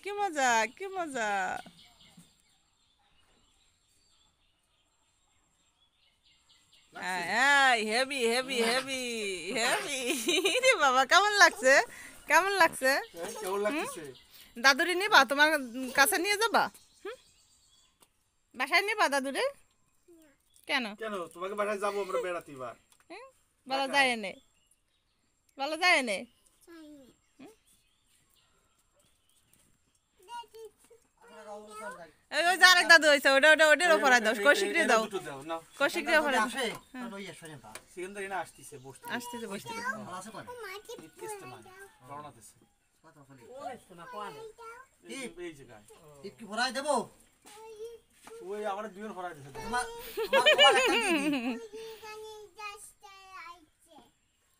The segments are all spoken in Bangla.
কি মজা কি মজা। হেভি হেভি হেভি হেভি রে বাবা, কেমন লাগছে কেমন লাগছে? দাদুরে নিবা, তোমার কাছে নিয়ে যাবা? বাসায় নিবা দাদুরে? কেন কেন তোমাকে বাসায় যাবো আমরা বেড়াতে এবার? বলা যায় এনে, বলা যায় এনে। ওই যে আরেক দাদু হয়েছে, ওটা ওটা ওটার ওপরে দাও, কৌশিকরে দাও, কৌশিকরে ওপরে দাও। আসতেছে বসতে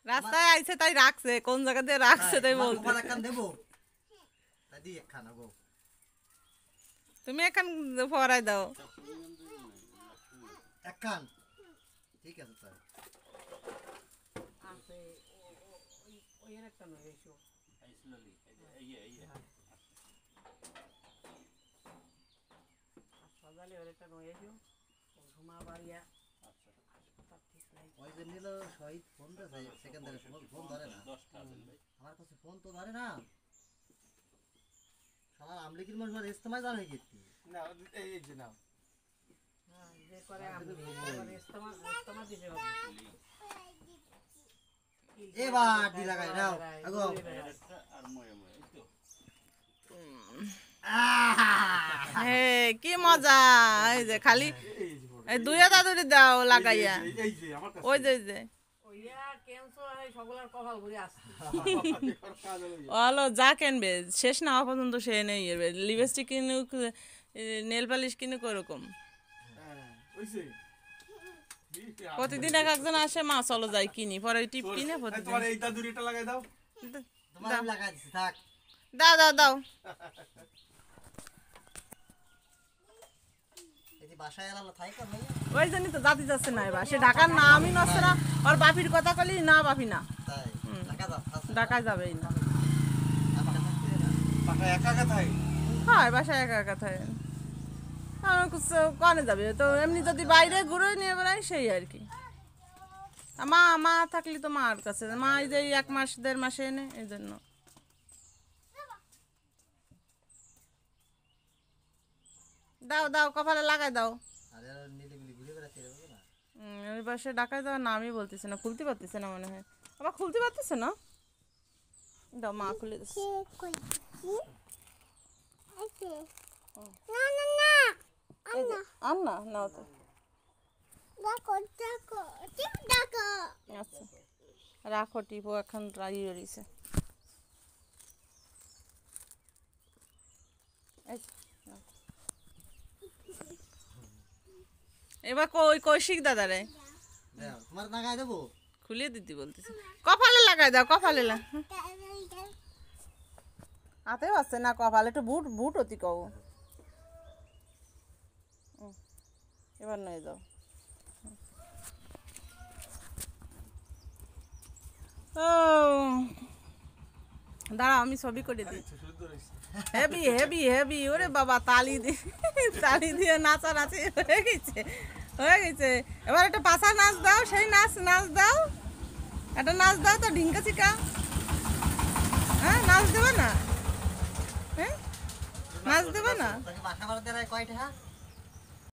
রাস্তায় আইছে তাই রাখছে, কোন জায়গা দিয়ে রাখছে তাই বলতে। তুমি এখন পরাই দাও। ঠিক আছে স্যার। ওই যে নিল শহীদ ফোন ধরে সেকেন্ডারি ফোন ধরে না, আমার কাছে ফোন তো ধরে না। শালা আমলিকির মানুষ আর ইস্তেমা জানে কি না, এই যে নাও যে করে ইস্তেমা দিতে হবে। এবার দি লাগাই নাও আগো। হে কি মজা, এই যে খালি এই দুইয়া দাদুরি দাও লাগাইয়া, ওই যে যে হলো যা কিনবে শেষ না হওয়া পর্যন্ত সে নেই লিপস্টিক কিনুক, নেল পালিশ কিনুক, ওরকম প্রতিদিন এক একজন আসে, মা চলো যাই কিনি, পরে টিপ কিনে প্রতিদিন। দাও দাও দাও। ওই জন্যই তো জাতি যাচ্ছে না এবার, সে ঢাকার নামই নচ্ছে না, ওর বাপির কথা কলি না, বাপি না ঢাকায় যাবেই না। হ্যাঁ বাসায় একা একা থাকে, কনে যাবে তো, এমনি যদি বাইরে ঘুরে নিয়ে বেড়াই সেই আর কি। মা মা থাকলে তো মার কাছে, মা এই যে 1 মাস 1.5 মাসে এনে, এই জন্য। দাও দাও কপালে লাগাই দাও। ওই পাশে ডাকায় দাও না, আমি বলতেছি না, খুলতে পারতেছে না মনে হয়, আবার খুলতে পারতেছে না। দাও মা খুলে দিচ্ছে। আন্না নাও তো, আচ্ছা রাখো, টিপো এখন রাগি রয়েছে। এবার কই কৌশিক দাদারে তোমার লাগাই দেবো, খুলে দিতে বলতেছে, কপালে লাগাই দাও, কপালে হাতেও আছে না কপালে, একটু বুট বুট অতি কব। এবার নয় দাও। ও দাঁড়াও আমি ছবি করে দিই। হেভি হেভি হেভি, ওরে বাবা তালি দিয়ে নাচানাচি হয়ে গেছে হয়ে গেছে। এবার একটা পাশা নাচ দাও, সেই নাচ নাচ দাও, একটা নাচ দাও তো, ঢিঙ্কা চিকা। হ্যাঁ নাচ দেবে না, হ্যাঁ নাচ দেবে না। বাসা ভাড়া দেয় কয়টা?